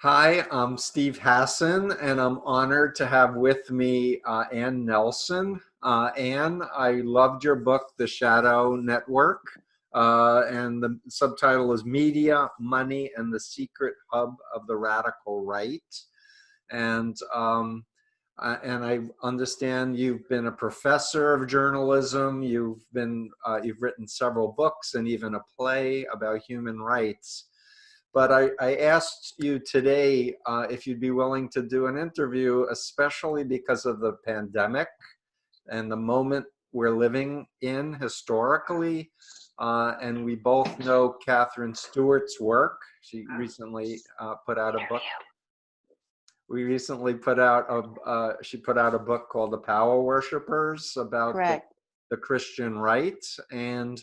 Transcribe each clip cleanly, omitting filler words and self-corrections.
Hi, I'm Steve Hassan, and I'm honored to have with me Ann Nelson. Ann, I loved your book, The Shadow Network, and the subtitle is Media, Money, and the Secret Hub of the Radical Right. And and I understand you've been a professor of journalism. You've written several books and even a play about human rights. But I asked you today if you'd be willing to do an interview, especially because of the pandemic and the moment we're living in historically. And we both know Catherine Stewart's work. She recently put out a book. We recently put out she put out a book called The Power Worshippers about Correct. the Christian right. And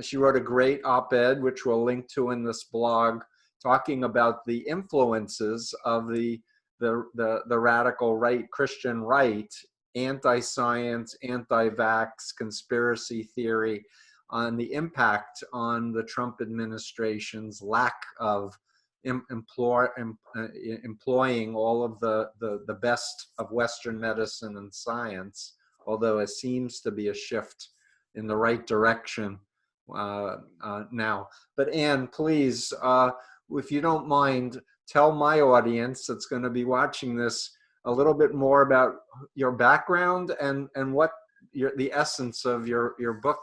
she wrote a great op-ed, which we'll link to in this blog, talking about the influences of the radical right, Christian right, anti-science, anti-vax, conspiracy theory, on the impact on the Trump administration's lack of employing all of the best of Western medicine and science, although it seems to be a shift in the right direction now. But Ann, please, if you don't mind, tell my audience that's going to be watching this a little bit more about your background and what the essence of your book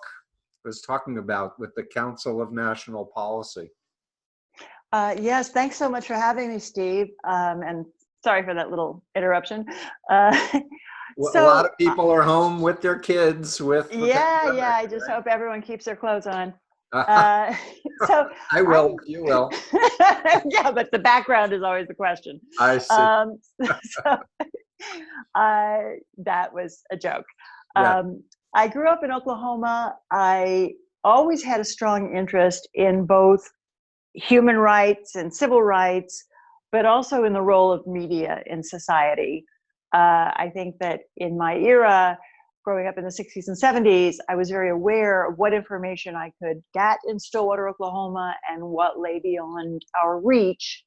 was talking about with the Council of National Policy. Yes, thanks so much for having me, Steve. And sorry for that little interruption. A lot of people are home with their kids with the pandemic, I just hope everyone keeps their clothes on. So I will. You will. Yeah, but the background is always the question. I see. That was a joke. Yeah. I grew up in Oklahoma. I always had a strong interest in both human rights and civil rights, but also in the role of media in society. I think that in my era, growing up in the 60s and 70s, I was very aware of what information I could get in Stillwater, Oklahoma, and what lay beyond our reach.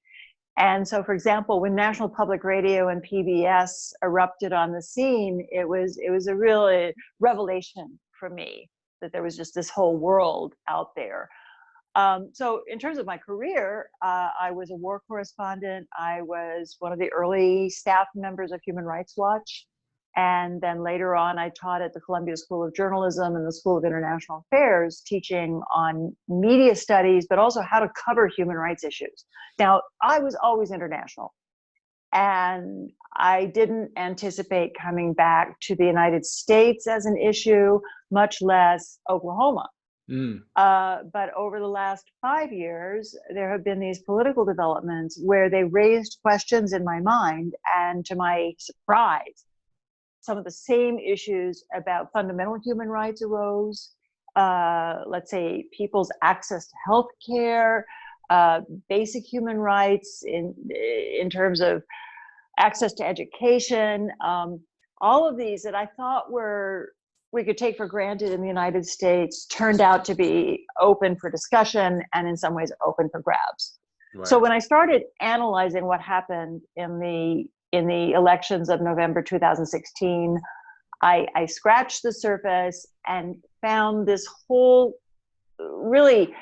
And so, for example, when National Public Radio and PBS erupted on the scene, it was a real revelation for me that there was just this whole world out there. So in terms of my career, I was a war correspondent. I was one of the early staff members of Human Rights Watch. And then later on, I taught at the Columbia School of Journalism and the School of International Affairs, teaching on media studies, but also how to cover human rights issues. Now, I was always international. And I didn't anticipate coming back to the United States as an issue, much less Oklahoma. But over the last 5 years, there have been these political developments where they raised questions in my mind, and to my surprise, some of the same issues about fundamental human rights arose. Let's say people's access to health care, basic human rights in terms of access to education, all of these that I thought we could take for granted in the United States turned out to be open for discussion and in some ways open for grabs. Right. So when I started analyzing what happened in the elections of November 2016, I scratched the surface and found this whole, really,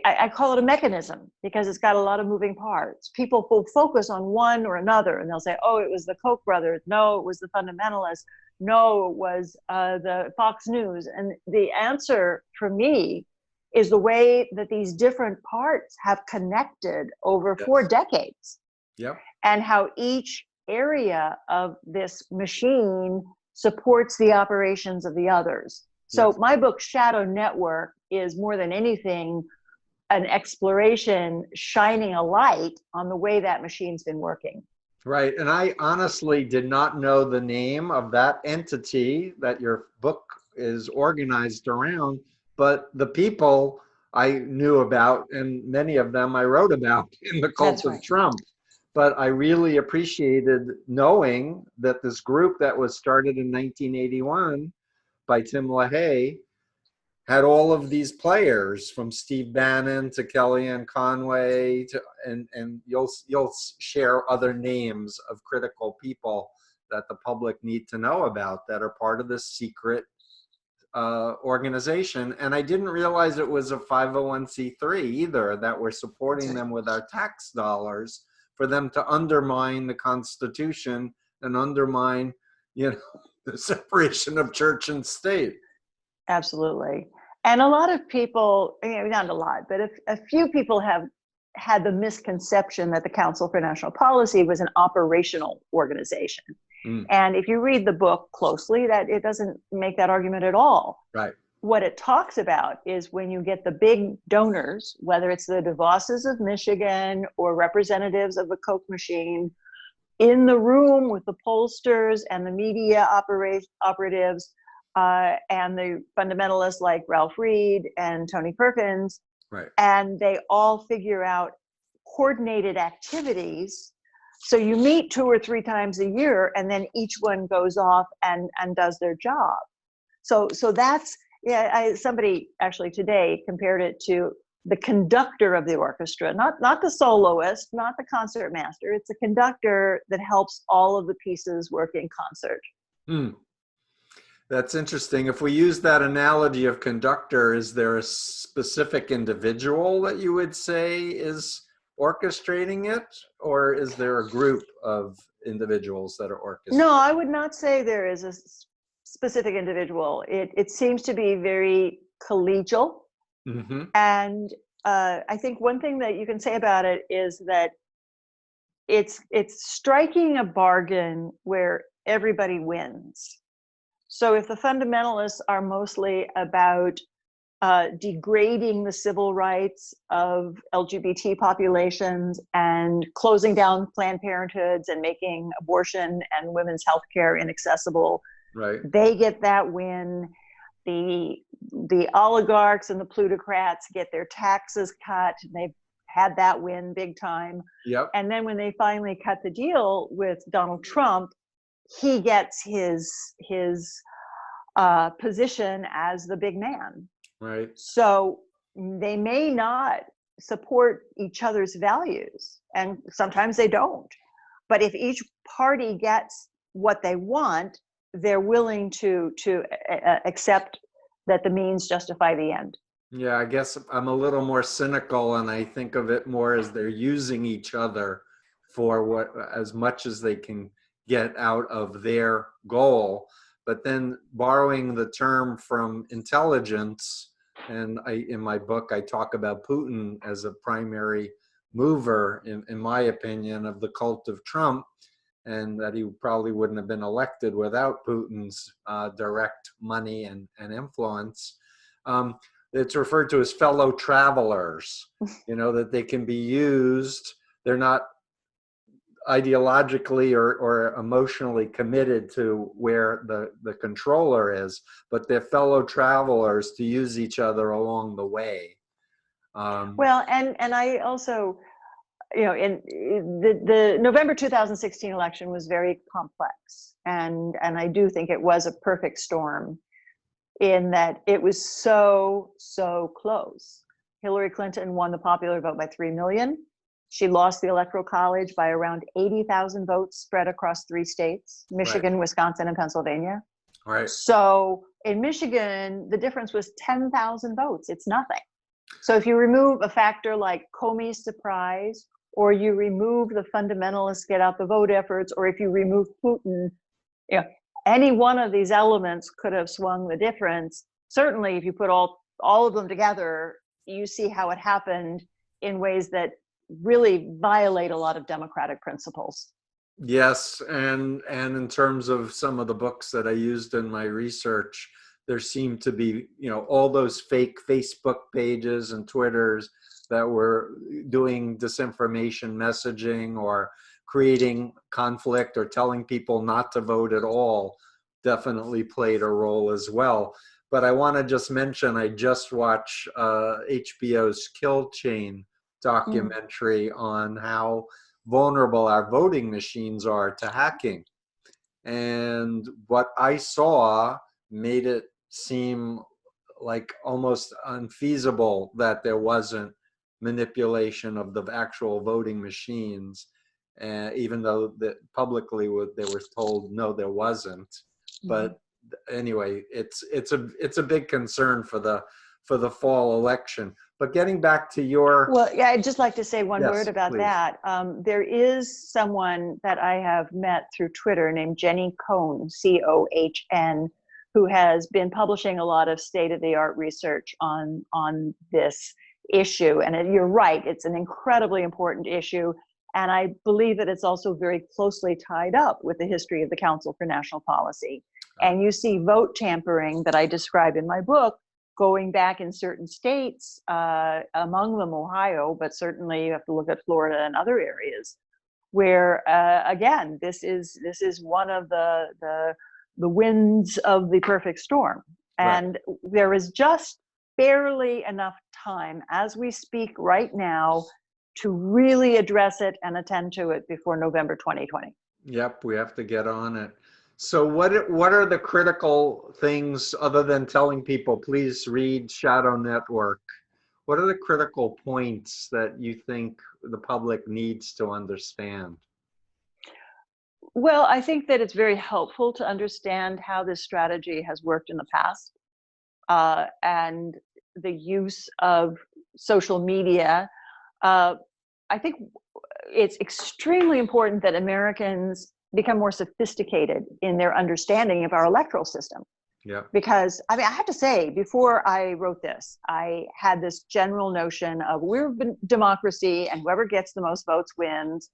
I call it a mechanism because it's got a lot of moving parts. People will focus on one or another and they'll say, oh, it was the Koch brothers. No, it was the fundamentalists. No, it was the Fox News. And the answer for me is the way that these different parts have connected over 4 decades. Yep. And how each area of this machine supports the operations of the others. So my book, Shadow Network, is more than anything an exploration shining a light on the way that machine's been working. Right. And I honestly did not know the name of that entity that your book is organized around, but the people I knew about, and many of them I wrote about in The Cult of Trump. But I really appreciated knowing that this group that was started in 1981 by Tim LaHaye had all of these players from Steve Bannon to Kellyanne Conway to, and you'll share other names of critical people that the public need to know about that are part of this secret organization. And I didn't realize it was a 501c3 either, that we're supporting them with our tax dollars for them to undermine the Constitution and undermine, the separation of church and state. Absolutely. And a lot of people, not a lot, but a few people have had the misconception that the Council for National Policy was an operational organization. And if you read the book closely, that it doesn't make that argument at all. Right. What it talks about is when you get the big donors, whether it's the DeVosses of Michigan or representatives of the Coke machine, in the room with the pollsters and the media operatives and the fundamentalists like Ralph Reed and Tony Perkins, right, and they all figure out coordinated activities. So you meet 2 or 3 times a year, and then each one goes off and does their job. So that's, somebody actually today compared it to the conductor of the orchestra, not the soloist, not the concert master. It's a conductor that helps all of the pieces work in concert. That's interesting. If we use that analogy of conductor, is there a specific individual that you would say is orchestrating it, or is there a group of individuals that are orchestrating? No, I would not say there is a specific individual. It seems to be very collegial. Mm-hmm. And I think one thing that you can say about it is that it's striking a bargain where everybody wins. So if the fundamentalists are mostly about degrading the civil rights of LGBT populations and closing down Planned Parenthoods and making abortion and women's health care inaccessible, right, they get that win. The oligarchs and the plutocrats get their taxes cut. They've had that win big time. Yep. And then when they finally cut the deal with Donald Trump, he gets his position as the big man. Right. So they may not support each other's values, and sometimes they don't. But if each party gets what they want, they're willing to accept that the means justify the end. Yeah, I guess I'm a little more cynical, and I think of it more as they're using each other for as much as they can get out of their goal. But then borrowing the term from intelligence, and in my book, I talk about Putin as a primary mover, in my opinion, of the cult of Trump, and that he probably wouldn't have been elected without Putin's direct money and influence. It's referred to as fellow travelers, that they can be used. They're not ideologically or emotionally committed to where the controller is, but they're fellow travelers to use each other along the way. Well, and I also, in the November 2016 election was very complex, and I do think it was a perfect storm in that it was so close. Hillary Clinton won the popular vote by 3 million. She lost the Electoral College by around 80,000 votes spread across 3 states, Michigan, right, Wisconsin, and Pennsylvania. Right. So in Michigan, the difference was 10,000 votes. It's nothing. So if you remove a factor like Comey's surprise, or you remove the fundamentalists get out the vote efforts, or if you remove Putin, any one of these elements could have swung the difference. Certainly, if you put all of them together, you see how it happened in ways that really violate a lot of democratic principles. Yes, and in terms of some of the books that I used in my research, there seemed to be, all those fake Facebook pages and Twitters that were doing disinformation messaging or creating conflict or telling people not to vote at all definitely played a role as well. But I want to just mention, I just watched HBO's Kill Chain documentary on how vulnerable our voting machines are to hacking. And what I saw made it seem like almost unfeasible that there wasn't manipulation of the actual voting machines, even though that publicly they were told no, there wasn't. But anyway, it's a big concern for the fall election. But getting back to your Well, yeah, I'd just like to say one word yes, about please. that. There is someone that I have met through Twitter named Jenny Cohn, Cohn, who has been publishing a lot of state-of-the-art research on this issue. And you're right, it's an incredibly important issue. And I believe that it's also very closely tied up with the history of the Council for National Policy. And you see vote tampering that I describe in my book going back in certain states, among them Ohio, but certainly you have to look at Florida and other areas where, again, this is one of the winds of the perfect storm. And there is just barely enough time as we speak right now to really address it and attend to it before November 2020. Yep, we have to get on it. So what are the critical things, other than telling people, please read Shadow Network? What are the critical points that you think the public needs to understand? Well, I think that it's very helpful to understand how this strategy has worked in the past, and the use of social media. I think it's extremely important that Americans become more sophisticated in their understanding of our electoral system. Yeah. Because, I mean, I have to say, before I wrote this, I had this general notion of we're democracy and whoever gets the most votes wins.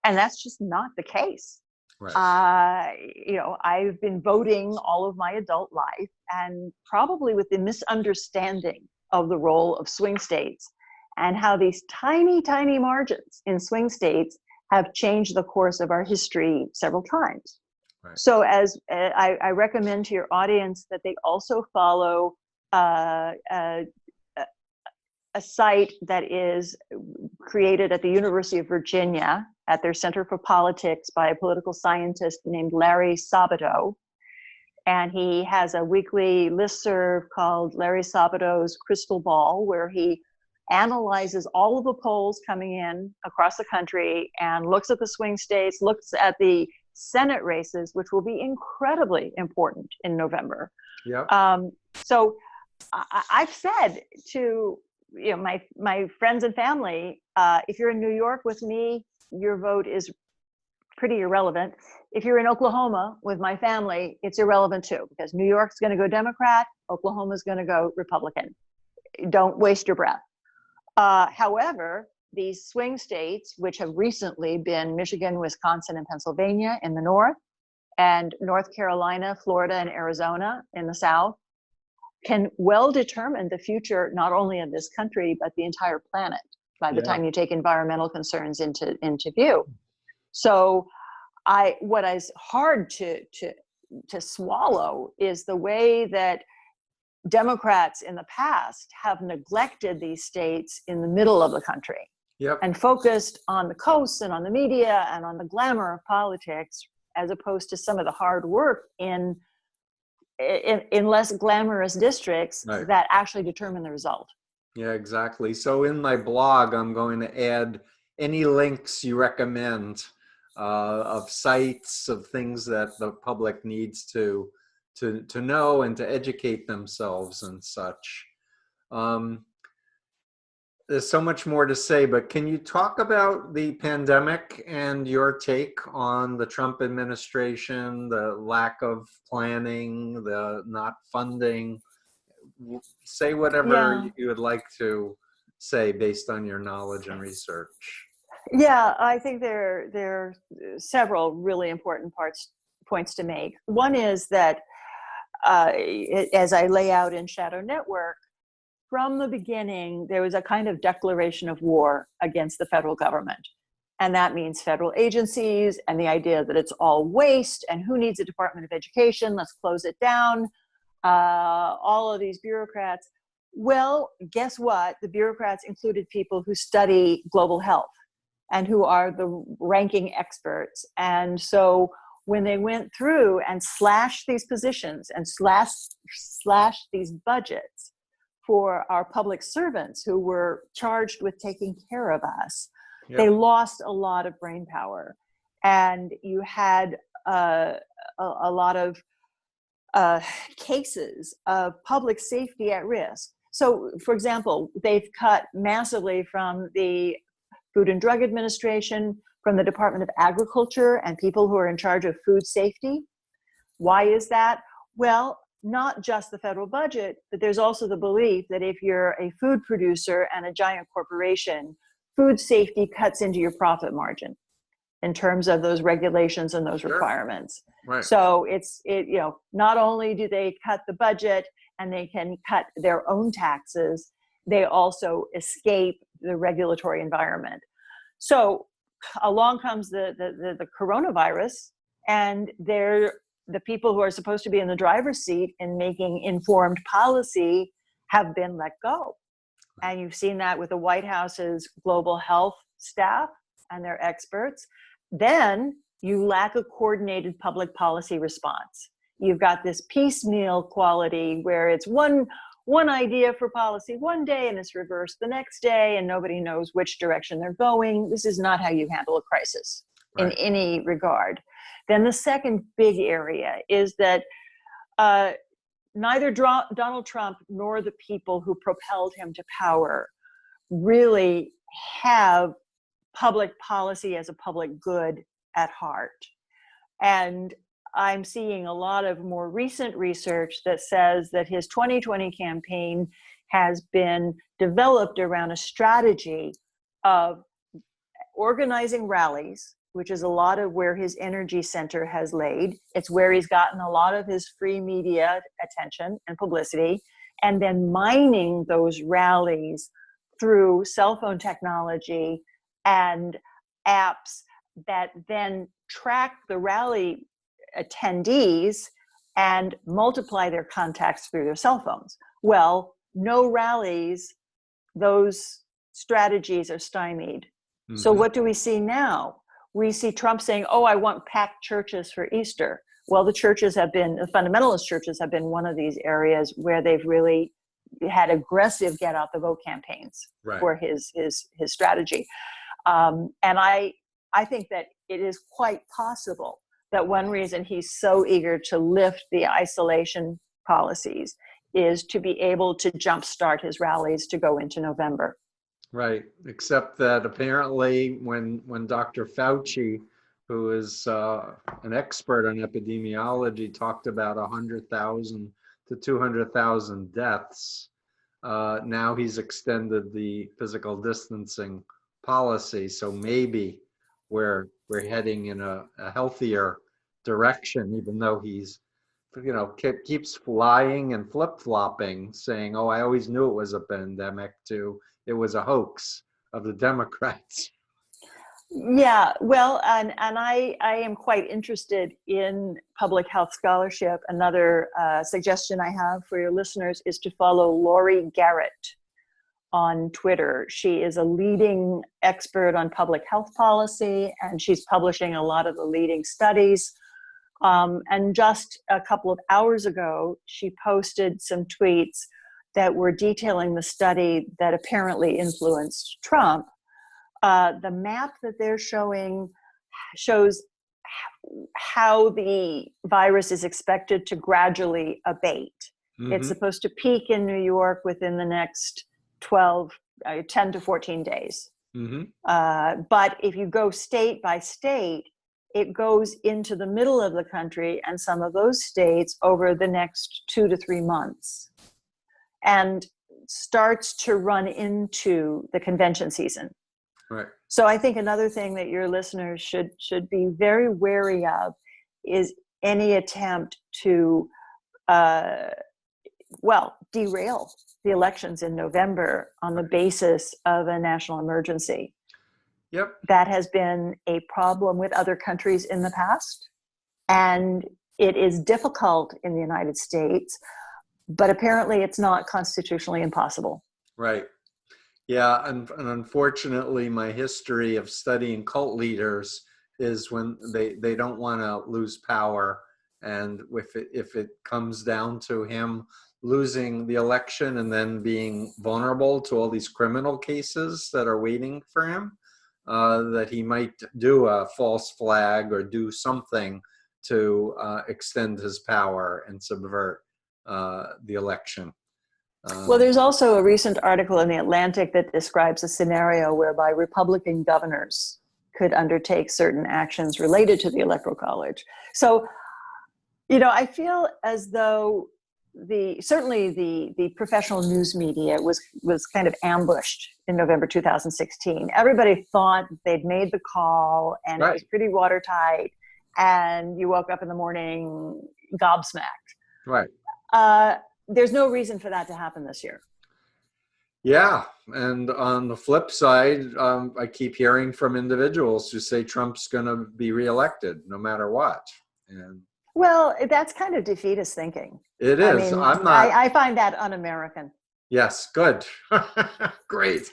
And that's just not the case. Right. You know, I've been voting all of my adult life, and probably with the misunderstanding of the role of swing states and how these tiny, tiny margins in swing states have changed the course of our history several times. Right. So as I recommend to your audience that they also follow a site that is created at the University of Virginia at their Center for Politics by a political scientist named Larry Sabato. And he has a weekly listserv called Larry Sabato's Crystal Ball, where he analyzes all of the polls coming in across the country and looks at the swing states, looks at the Senate races, which will be incredibly important in November. Yep. So I've said to my friends and family, if you're in New York with me, your vote is pretty irrelevant. If you're in Oklahoma with my family, it's irrelevant too, because New York's going to go Democrat, Oklahoma's going to go Republican. Don't waste your breath. However, these swing states, which have recently been Michigan, Wisconsin, and Pennsylvania in the north, and North Carolina, Florida, and Arizona in the south, can well determine the future not only of this country, but the entire planet by the time you take environmental concerns into view. So what is hard to swallow is the way that Democrats in the past have neglected these states in the middle of the country. Yep. And focused on the coasts and on the media and on the glamour of politics, as opposed to some of the hard work in less glamorous districts that actually determine the result. Yeah, exactly. So in my blog, I'm going to add any links you recommend of sites, of things that the public needs to know and to educate themselves and such. There's so much more to say, but can you talk about the pandemic and your take on the Trump administration, the lack of planning, the not funding? Say whatever you would like to say based on your knowledge and research. Yeah, I think there are several really important points to make. One is that, as I lay out in Shadow Network, from the beginning, there was a kind of declaration of war against the federal government. And that means federal agencies and the idea that it's all waste and who needs a Department of Education, let's close it down, all of these bureaucrats. Well, guess what? The bureaucrats included people who study global health and who are the ranking experts. And so when they went through and slashed these positions and slashed these budgets for our public servants who were charged with taking care of us, they lost a lot of brain power. And you had a lot of cases of public safety at risk. So, for example, they've cut massively from the Food and Drug Administration, from the Department of Agriculture, and people who are in charge of food safety. Why is that? Well, not just the federal budget, but there's also the belief that if you're a food producer and a giant corporation, food safety cuts into your profit margin in terms of those regulations and those requirements. Right. So not only do they cut the budget and they can cut their own taxes, they also escape the regulatory environment. So along comes the coronavirus, and they're the people who are supposed to be in the driver's seat in making informed policy have been let go. And you've seen that with the White House's global health staff and their experts. Then you lack a coordinated public policy response. You've got this piecemeal quality where it's one idea for policy one day and it's reversed the next day and nobody knows which direction they're going. This is not how you handle a crisis in any regard. Then the second big area is that neither Donald Trump nor the people who propelled him to power really have public policy as a public good at heart. And I'm seeing a lot of more recent research that says that his 2020 campaign has been developed around a strategy of organizing rallies, which is a lot of where his energy center has laid. It's where he's gotten a lot of his free media attention and publicity, and then mining those rallies through cell phone technology and apps that then track the rally attendees and multiply their contacts through their cell phones. Well, no rallies, those strategies are stymied. Mm-hmm. So what do we see now? We see Trump saying, oh, I want packed churches for Easter. Well, the fundamentalist churches have been one of these areas where they've really had aggressive get out the vote campaigns for his strategy. And I think that it is quite possible that one reason he's so eager to lift the isolation policies is to be able to jumpstart his rallies to go into November. Right, except that apparently when Dr. Fauci, who is an expert on epidemiology, talked about 100,000 to 200,000 deaths, now he's extended the physical distancing policy. So maybe we're heading in a healthier direction, even though he's keeps flying and flip-flopping, saying, oh, I always knew it was a pandemic, to it was a hoax of the Democrats. Yeah, well, and I am quite interested in public health scholarship. Another suggestion I have for your listeners is to follow Lori Garrett on Twitter. She is a leading expert on public health policy, and she's publishing a lot of the leading studies. And just a couple of hours ago, she posted some tweets that were detailing the study that apparently influenced Trump. The map that they're showing shows how the virus is expected to gradually abate. Mm-hmm. It's supposed to peak in New York within the next 10 to 14 days. Mm-hmm. But if you go state by state, it goes into the middle of the country and some of those states over the next 2 to 3 months, and starts to run into the convention season. Right. So I think another thing that your listeners should be very wary of is any attempt to, derail the elections in November on the basis of a national emergency. Yep. That has been a problem with other countries in the past, and it is difficult in the United States, but apparently it's not constitutionally impossible. Right. Yeah, and unfortunately, my history of studying cult leaders is when they don't want to lose power. And if it comes down to him losing the election and then being vulnerable to all these criminal cases that are waiting for him, that he might do a false flag or do something to extend his power and subvert the election. Well, there's also a recent article in The Atlantic that describes a scenario whereby Republican governors could undertake certain actions related to the Electoral College. So, I feel as though certainly the professional news media was kind of ambushed in November 2016. Everybody thought they'd made the call and It was pretty watertight, and you woke up in the morning gobsmacked. Right. There's no reason for that to happen this year. Yeah, and on the flip side, I keep hearing from individuals who say Trump's going to be reelected no matter what. And well, that's kind of defeatist thinking. It is. I'm not. I find that un-American. Yes, good. Great.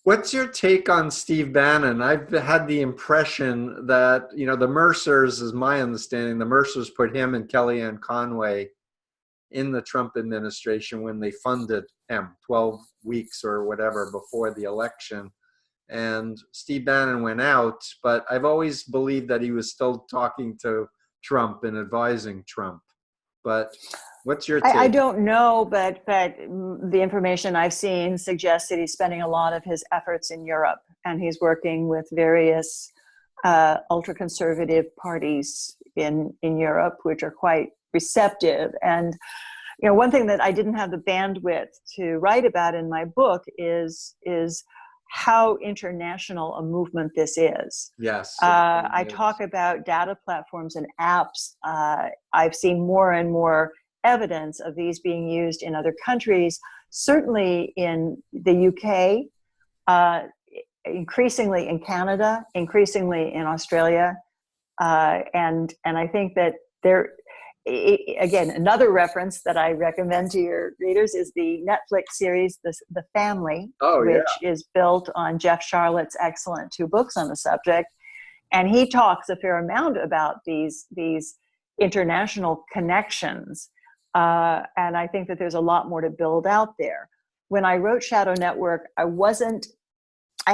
What's your take on Steve Bannon? I've had the impression that, the Mercers, is my understanding, the Mercers put him and Kellyanne Conway in the Trump administration when they funded him 12 weeks or whatever before the election. And Steve Bannon went out, but I've always believed that he was still talking to Trump and advising Trump. But what's your take? I don't know, but the information I've seen suggests that he's spending a lot of his efforts in Europe, and he's working with various ultra-conservative parties in Europe, which are quite receptive. And one thing that I didn't have the bandwidth to write about in my book is how international a movement this is. Yes. I talk about data platforms and apps. I've seen more and more evidence of these being used in other countries, certainly in the UK, increasingly in Canada, increasingly in Australia. And I think that again, another reference that I recommend to your readers is the Netflix series, The Family, which is built on Jeff Charlotte's excellent 2 books on the subject. And he talks a fair amount about these international connections. And I think that there's a lot more to build out there. When I wrote Shadow Network, I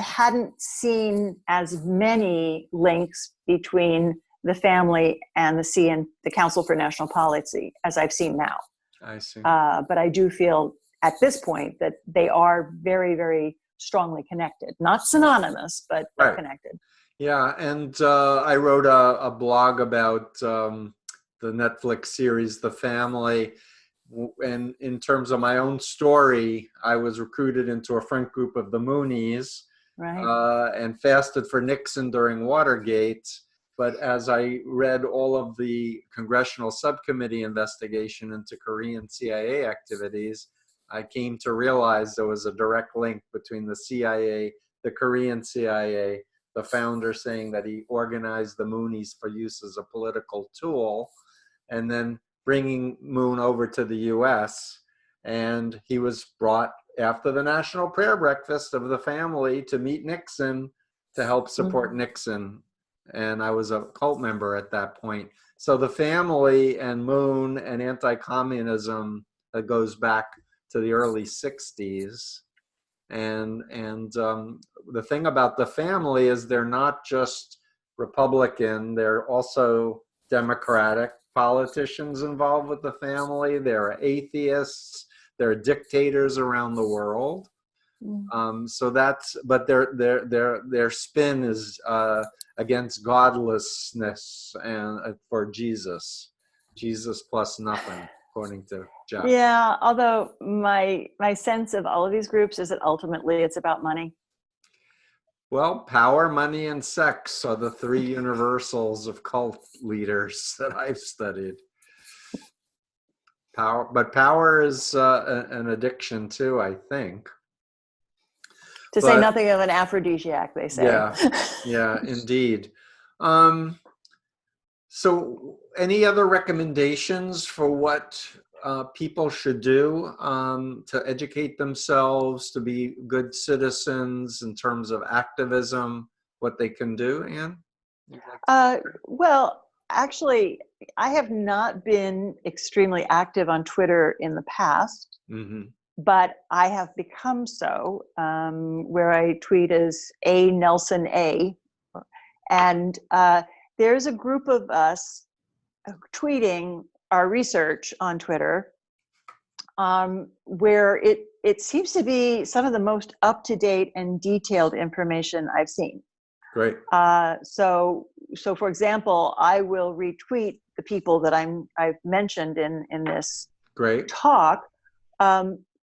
hadn't seen as many links between the Family and the Council for National Policy as I've seen now. I see. But I do feel at this point that they are very, very strongly connected. Not synonymous, but connected. Yeah, and I wrote a blog about the Netflix series, The Family. And in terms of my own story, I was recruited into a front group of the Moonies, and fasted for Nixon during Watergate. But as I read all of the congressional subcommittee investigation into Korean CIA activities, I came to realize there was a direct link between the CIA, the Korean CIA, the founder saying that he organized the Moonies for use as a political tool, and then bringing Moon over to the US. And he was brought after the National Prayer Breakfast of the Family to meet Nixon to help support Nixon. And I was a cult member at that point. So The Family and Moon and anti-communism, that goes back to the early 60s. And the thing about The Family is they're not just Republican, they're also Democratic politicians involved with The Family. There are atheists, there are dictators around the world. So that's, but their spin is against godlessness and for Jesus plus nothing, according to Jeff. Yeah, although my sense of all of these groups is that ultimately it's about money. Well, power, money, and sex are the 3 universals of cult leaders that I've studied. Power is an addiction too, I think. To say nothing of an aphrodisiac, they say. Yeah, indeed. So any other recommendations for what people should do to educate themselves, to be good citizens in terms of activism what they can do, Anne? You'd like to share? Well, actually, I have not been extremely active on Twitter in the past, but I have become so, where I tweet as A Nelson A. And there's a group of us tweeting our research on Twitter, where it seems to be some of the most up-to-date and detailed information I've seen. Great. So for example, I will retweet the people that I've mentioned in this Great talk.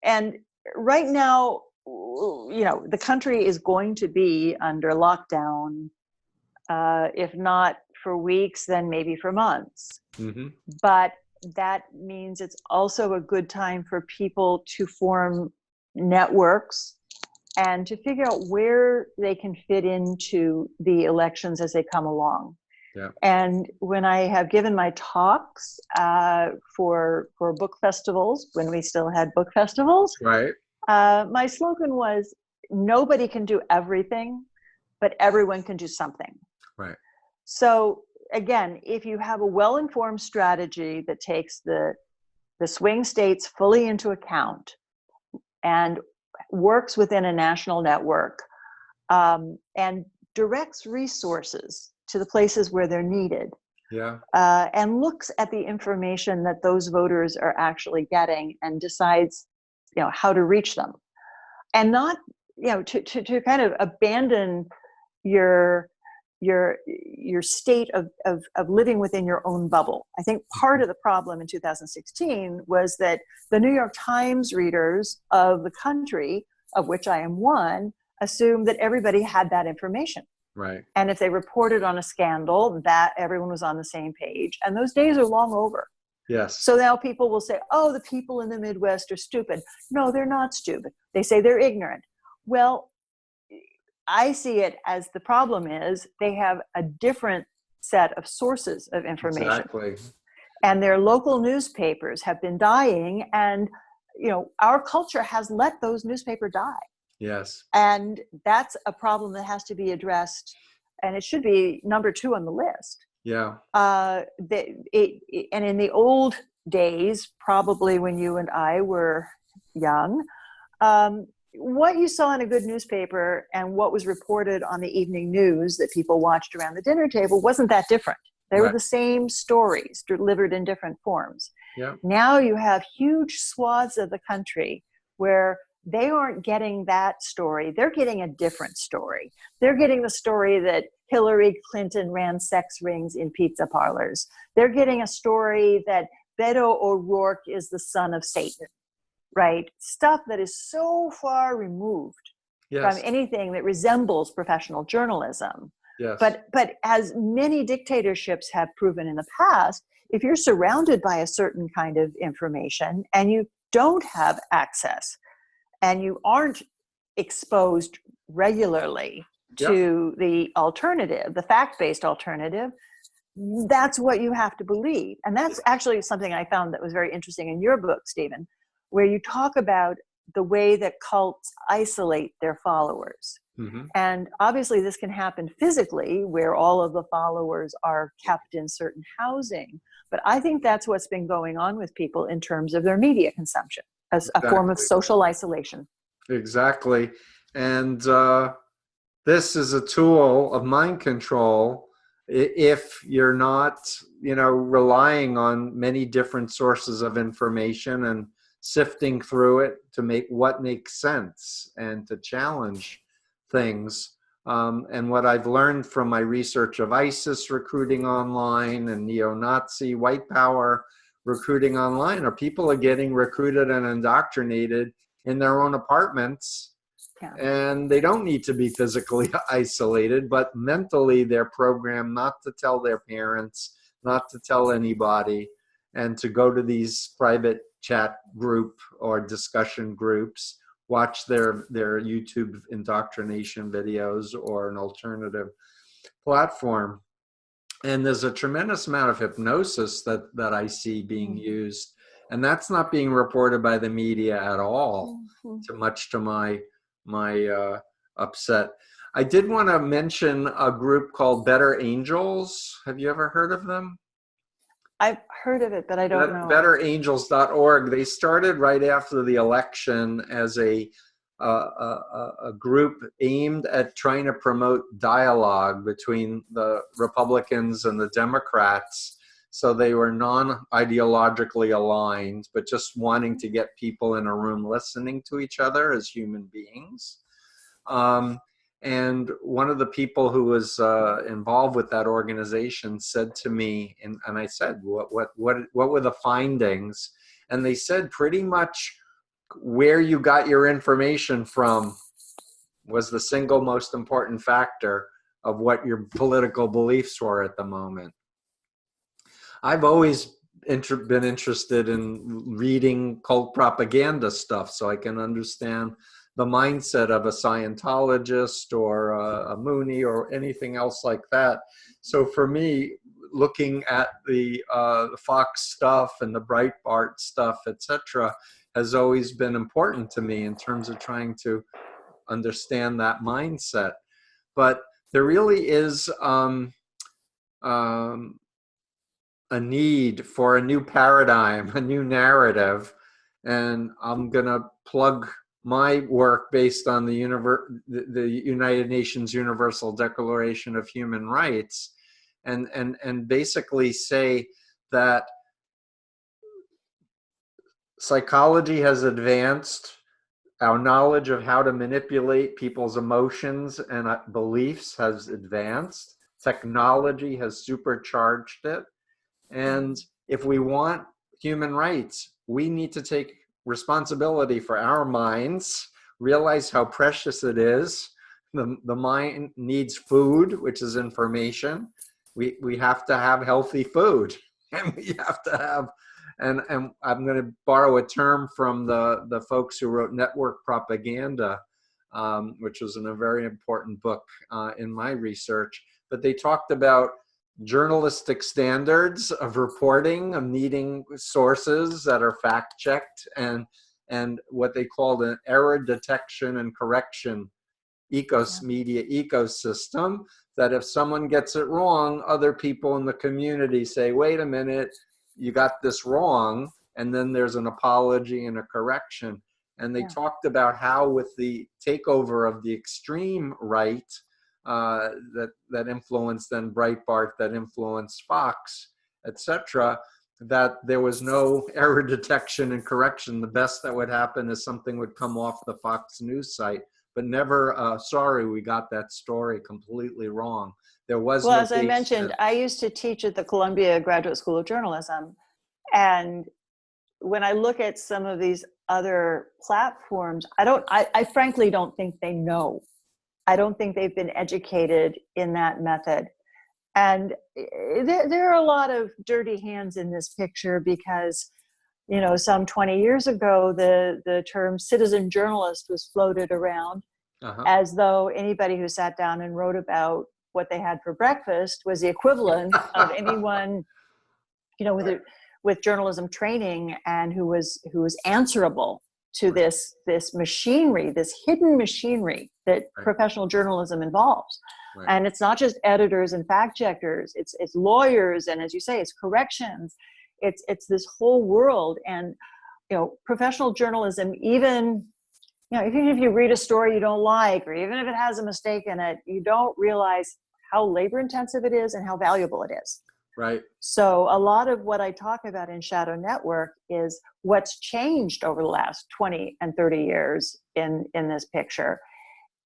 And right now, the country is going to be under lockdown, if not for weeks, then maybe for months. But that means it's also a good time for people to form networks and to figure out where they can fit into the elections as they come along. Yeah. And when I have given my talks for book festivals, when we still had book festivals, right, my slogan was, nobody can do everything, but everyone can do something. Right. So again, if you have a well-informed strategy that takes the swing states fully into account and works within a national network, and directs resources to the places where they're needed, yeah, and looks at the information that those voters are actually getting and decides, how to reach them, and not, to kind of abandon your state of living within your own bubble. I think part of the problem in 2016 was that the New York Times readers of the country, of which I am one, assumed that everybody had that information. right. And if they reported on a scandal, that everyone was on the same page. And those days are long over. Yes. So now people will say, oh, the people in the Midwest are stupid. No, they're not stupid. They say they're ignorant. Well, I see it as the problem is they have a different set of sources of information. Exactly. And their local newspapers have been dying, and our culture has let those newspapers die. Yes. And that's a problem that has to be addressed, and it should be number 2 on the list. Yeah. And in the old days, probably when you and I were young, what you saw in a good newspaper and what was reported on the evening news that people watched around the dinner table wasn't that different. They were the same stories delivered in different forms. Yeah. Now you have huge swaths of the country where they aren't getting that story. They're getting a different story. They're getting the story that Hillary Clinton ran sex rings in pizza parlors. They're getting a story that Beto O'Rourke is the son of Satan. Right? Stuff that is so far removed from anything that resembles professional journalism. Yes. But as many dictatorships have proven in the past, if you're surrounded by a certain kind of information and you don't have access and you aren't exposed regularly to the alternative, the fact-based alternative, that's what you have to believe. And that's actually something I found that was very interesting in your book, Stephen, where you talk about the way that cults isolate their followers. And obviously this can happen physically, where all of the followers are kept in certain housing. But I think that's what's been going on with people in terms of their media consumption, as a form of social isolation. Exactly. And this is a tool of mind control if you're not, relying on many different sources of information and sifting through it to make what makes sense and to challenge things. And what I've learned from my research of ISIS recruiting online and neo-Nazi white power recruiting online are people are getting recruited and indoctrinated in their own apartments. Yeah. And they don't need to be physically isolated, but mentally they're programmed not to tell their parents, not to tell anybody, and to go to these private chat group or discussion groups, watch their YouTube indoctrination videos or an alternative platform. And there's a tremendous amount of hypnosis that I see being used. And that's not being reported by the media at all, much to my upset. I did want to mention a group called Better Angels. Have you ever heard of them? I've heard of it, but I don't know. BetterAngels.org. They started right after the election as a group aimed at trying to promote dialogue between the Republicans and the Democrats. So they were non-ideologically aligned, but just wanting to get people in a room listening to each other as human beings. And one of the people who was involved with that organization said to me, and I said, what were the findings? And they said pretty much where you got your information from was the single most important factor of what your political beliefs were at the moment. I've always been interested in reading cult propaganda stuff so I can understand the mindset of a Scientologist or a Mooney or anything else like that. So for me, looking at the Fox stuff and the Breitbart stuff, etc., has always been important to me in terms of trying to understand that mindset. But there really is a need for a new paradigm, a new narrative, and I'm gonna plug my work based on the United Nations Universal Declaration of Human Rights, and basically say that psychology has advanced, our knowledge of how to manipulate people's emotions and beliefs has advanced, technology has supercharged it, and if we want human rights, we need to take responsibility for our minds, realize how precious it is. The mind needs food, which is information. We have to have healthy food, and we have to have, and I'm going to borrow a term from the folks who wrote Network Propaganda, which was in a very important book in my research, but they talked about journalistic standards of reporting, of needing sources that are fact-checked, and what they called an error detection and correction media ecosystem, that if someone gets it wrong, other people in the community say, wait a minute, you got this wrong, and then there's an apology and a correction. And they talked about how with the takeover of the extreme right, that influenced then Breitbart, that influenced Fox, etc., that there was no error detection and correction. The best that would happen is something would come off the Fox News site, but never, sorry, we got that story completely wrong. There was well, no as I mentioned, I used to teach at the Columbia Graduate School of Journalism, and when I look at some of these other platforms, I frankly don't think they know. I don't think they've been educated in that method. And there are a lot of dirty hands in this picture because, you know, some 20 years ago, the term citizen journalist was floated around as though anybody who sat down and wrote about what they had for breakfast was the equivalent of anyone, you know, with journalism training and who was answerable to this machinery, this hidden machinery that professional journalism involves. And it's not just editors and fact checkers, it's lawyers, and as you say, it's corrections. It's this whole world. And, you know, professional journalism, even if you read a story you don't like, or even if it has a mistake in it, you don't realize how labor intensive it is and how valuable it is. Right. So a lot of what I talk about in Shadow Network is what's changed over the last 20 and 30 years in this picture.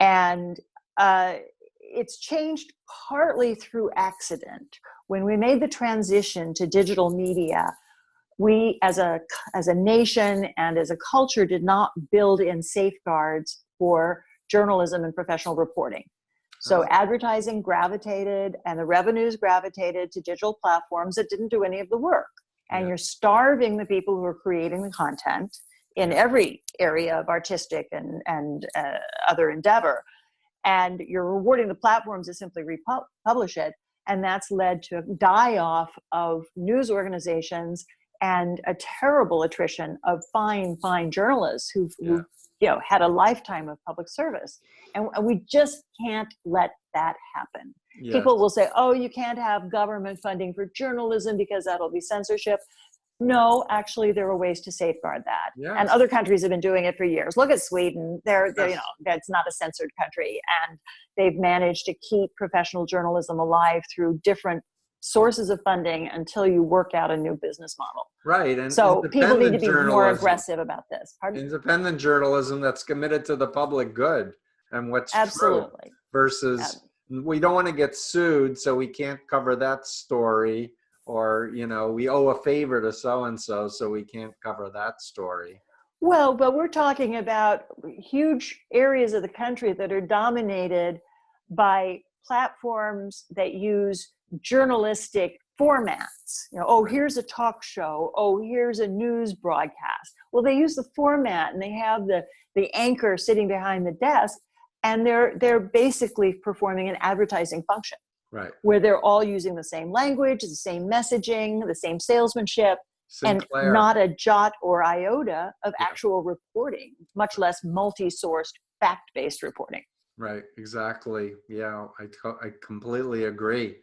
And it's changed partly through accident. When we made the transition to digital media, we as a nation and as a culture did not build in safeguards for journalism and professional reporting. So advertising gravitated and the revenues gravitated to digital platforms that didn't do any of the work. And you're starving the people who are creating the content in every area of artistic and other endeavor. And you're rewarding the platforms to simply republish it. And that's led to a die-off of news organizations and a terrible attrition of fine journalists who've had a lifetime of public service. And we just can't let that happen. Yes. People will say, oh, you can't have government funding for journalism because that'll be censorship. No, actually, there are ways to safeguard that. Yes. And other countries have been doing it for years. Look at Sweden. They're that's not a censored country. And they've managed to keep professional journalism alive through different sources of funding until you work out a new business model. Right. And so people need to be more journalism, aggressive about this. Pardon? Independent journalism that's committed to the public good and what's Absolutely. true versus we don't want to get sued, so we can't cover that story, or, we owe a favor to so-and-so, so we can't cover that story. Well, but we're talking about huge areas of the country that are dominated by platforms that use journalistic formats. Here's a talk show. Oh, here's a news broadcast. Well, they use the format and they have the anchor sitting behind the desk, and they're basically performing an advertising function. Right. Where they're all using the same language, the same messaging, the same salesmanship, Sinclair. And not a jot or iota of actual reporting, much less multi-sourced, fact-based reporting. Right, exactly. Yeah, I completely agree.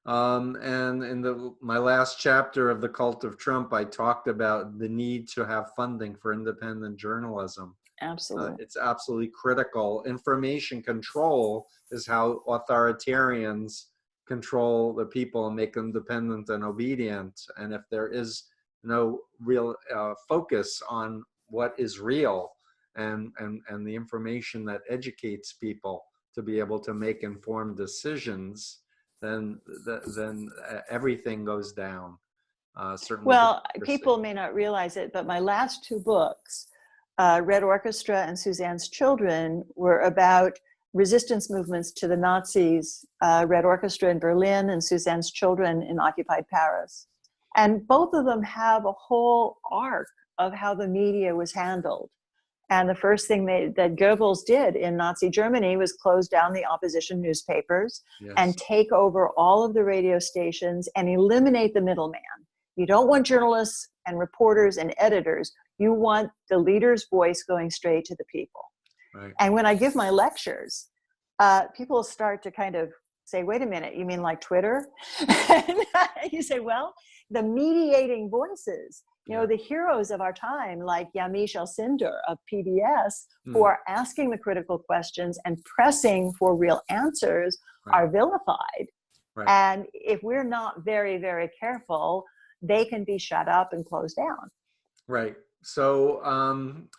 And in my last chapter of The Cult of Trump, I talked about the need to have funding for independent journalism. Absolutely. It's absolutely critical. Information control is how authoritarians control the people and make them dependent and obedient. And if there is no real focus on what is real and the information that educates people to be able to make informed decisions, then everything goes down. Certainly. Well, people may not realize it, but my last two books, Red Orchestra and Suzanne's Children, were about resistance movements to the Nazis, Red Orchestra in Berlin and Suzanne's Children in occupied Paris. And both of them have a whole arc of how the media was handled. And the first thing that Goebbels did in Nazi Germany was close down the opposition newspapers. Yes. And take over all of the radio stations and eliminate the middleman. You don't want journalists and reporters and editors. You want the leader's voice going straight to the people. Right. And when I give my lectures, people start to kind of say, wait a minute, you mean like Twitter? And you say, well, the mediating voices, the heroes of our time, like Yamiche Alcindor of PBS, who are asking the critical questions and pressing for real answers, are vilified. Right. And if we're not very, very careful, they can be shut up and closed down. Right. So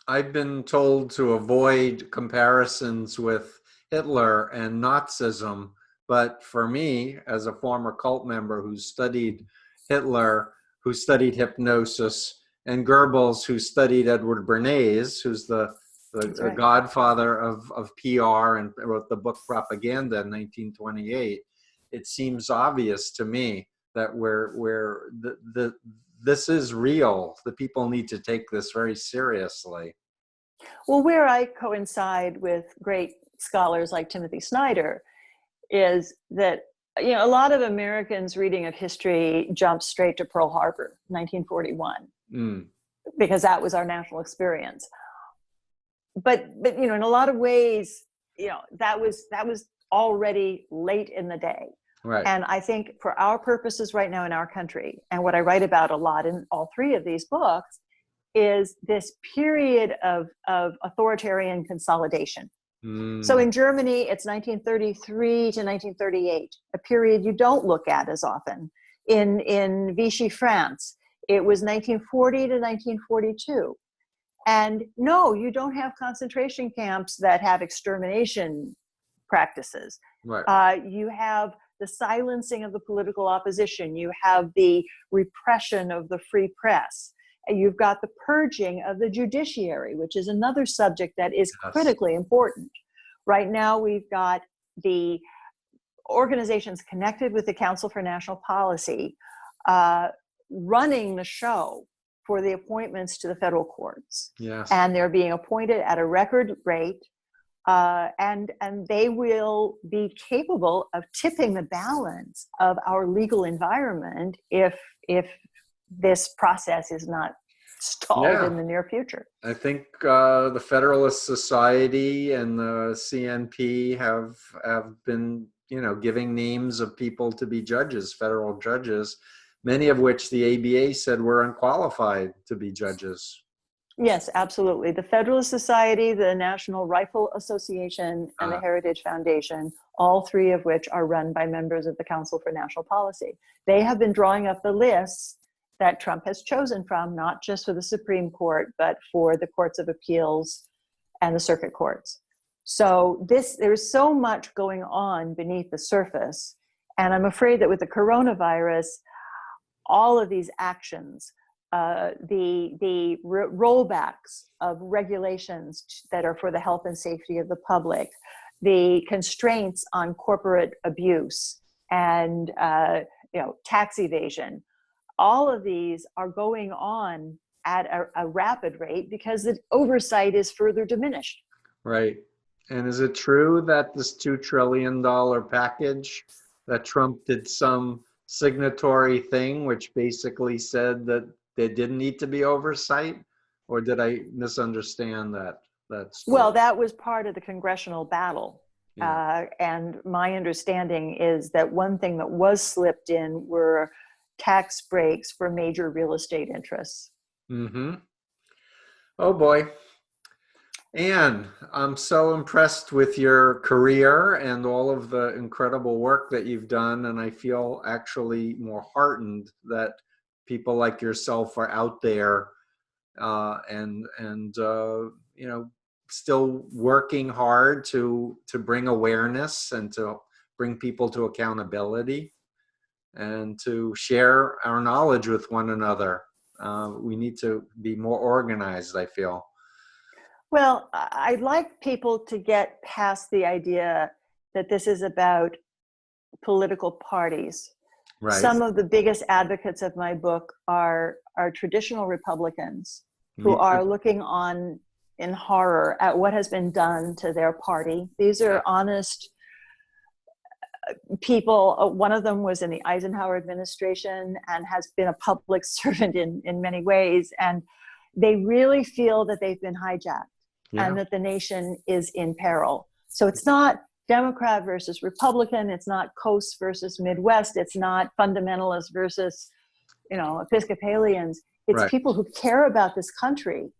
I've been told to avoid comparisons with Hitler and Nazism. But for me, as a former cult member who studied Hitler, who studied hypnosis, and Goebbels, who studied Edward Bernays, who's the right. godfather of PR and wrote the book Propaganda in 1928, it seems obvious to me that this is real. The people need to take this very seriously. Well, where I coincide with great scholars like Timothy Snyder is that, a lot of Americans' reading of history jump straight to Pearl Harbor, 1941, because that was our national experience. But in a lot of ways, that was already late in the day. Right. And I think for our purposes right now in our country, and what I write about a lot in all three of these books, is this period of authoritarian consolidation. So in Germany, it's 1933 to 1938, a period you don't look at as often. In Vichy France, it was 1940 to 1942. And no, you don't have concentration camps that have extermination practices. Right. You have the silencing of the political opposition. You have the repression of the free press. You've got the purging of the judiciary, which is another subject that is critically important. Right now, we've got the organizations connected with the Council for National Policy running the show for the appointments to the federal courts. Yes. And they're being appointed at a record rate. And they will be capable of tipping the balance of our legal environment if this process is not stalled Yeah. in the near future. I think the Federalist Society and the CNP have been, giving names of people to be judges, federal judges, many of which the ABA said were unqualified to be judges. Yes, absolutely. The Federalist Society, the National Rifle Association, and the Heritage Foundation, all three of which are run by members of the Council for National Policy. They have been drawing up the lists that Trump has chosen from, not just for the Supreme Court, but for the courts of appeals and the circuit courts. So there's so much going on beneath the surface. And I'm afraid that with the coronavirus, all of these actions, the rollbacks of regulations that are for the health and safety of the public, the constraints on corporate abuse and tax evasion, all of these are going on at a rapid rate because the oversight is further diminished. Right. And is it true that this $2 trillion package, that Trump did some signatory thing which basically said that there didn't need to be oversight? Or did I misunderstand that story? Well, that was part of the congressional battle. Yeah. And my understanding is that one thing that was slipped in were tax breaks for major real estate interests. Mm-hmm. Oh boy. Anne, I'm so impressed with your career and all of the incredible work that you've done. And I feel actually more heartened that people like yourself are out there and still working hard to bring awareness and to bring people to accountability and to share our knowledge with one another. We need to be more organized, I feel. Well, I'd like people to get past the idea that this is about political parties. Right. Some of the biggest advocates of my book are traditional Republicans who are looking on in horror at what has been done to their party. These are honest people. One of them was in the Eisenhower administration and has been a public servant in many ways. And they really feel that they've been hijacked and that the nation is in peril. So it's not Democrat versus Republican. It's not coast versus Midwest. It's not fundamentalists versus, Episcopalians. It's people who care about this country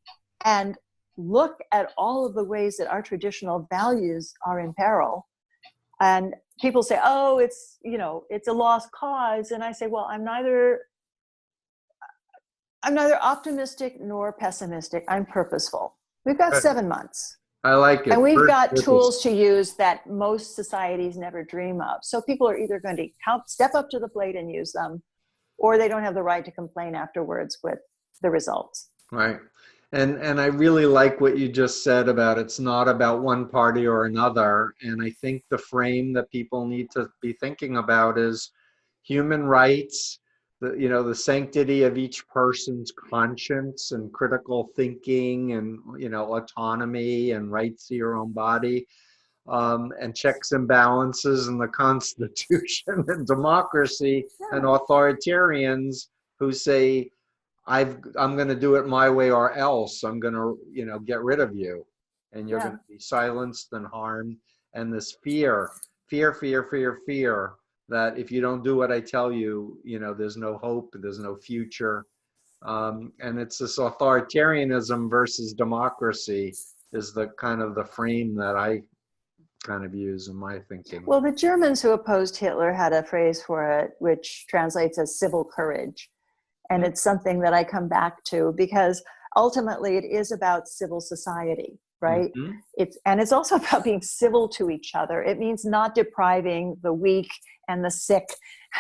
and look at all of the ways that our traditional values are in peril. And people say, oh, it's a lost cause. And I say, well, I'm neither optimistic nor pessimistic. I'm purposeful. We've got 7 months. I like it. And we've got tools to use that most societies never dream of. So people are either going to step up to the plate and use them, or they don't have the right to complain afterwards with the results. Right. And I really like what you just said about it's not about one party or another. And I think the frame that people need to be thinking about is human rights, the sanctity of each person's conscience and critical thinking and, autonomy and rights to your own body, and checks and balances and the Constitution and democracy and authoritarians who say, I'm going to do it my way or else I'm going to, get rid of you and you're going to be silenced and harmed. And this fear that if you don't do what I tell you, there's no hope, there's no future. And it's this authoritarianism versus democracy is the kind of the frame that I kind of use in my thinking. Well, the Germans who opposed Hitler had a phrase for it, which translates as civil courage. And it's something that I come back to because ultimately it is about civil society, right? Mm-hmm. It's also about being civil to each other. It means not depriving the weak and the sick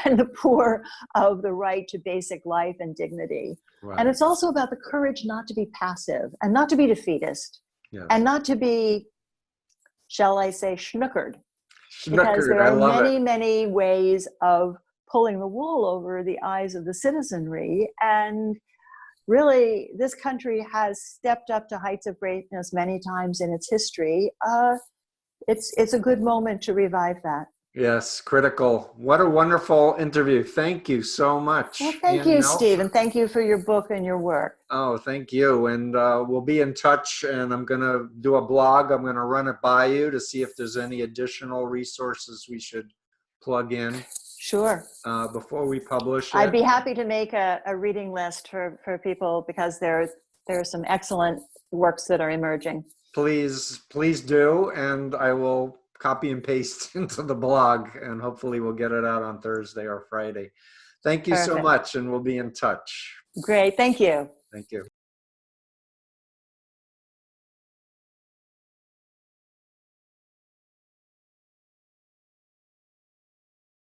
and the poor of the right to basic life and dignity. Right. And it's also about the courage not to be passive and not to be defeatist and not to be, shall I say, schnookered. Because there are many ways of pulling the wool over the eyes of the citizenry. And really, this country has stepped up to heights of greatness many times in its history. It's a good moment to revive that. Yes, critical. What a wonderful interview. Thank you so Well, much, thank Ann you, Steve, Nelson. and thank you for your book and your work. Oh, thank you. And we'll be in touch, and I'm going to do a blog. I'm going to run it by you to see if there's any additional resources we should plug in Sure. before we publish I'd it. be happy to make a reading list for people, because there are some excellent works that are emerging. Please do. And I will copy and paste into the blog, and hopefully we'll get it out on Thursday or Friday. Thank you so Perfect. much, and we'll be in touch. Great. Thank you. Thank you.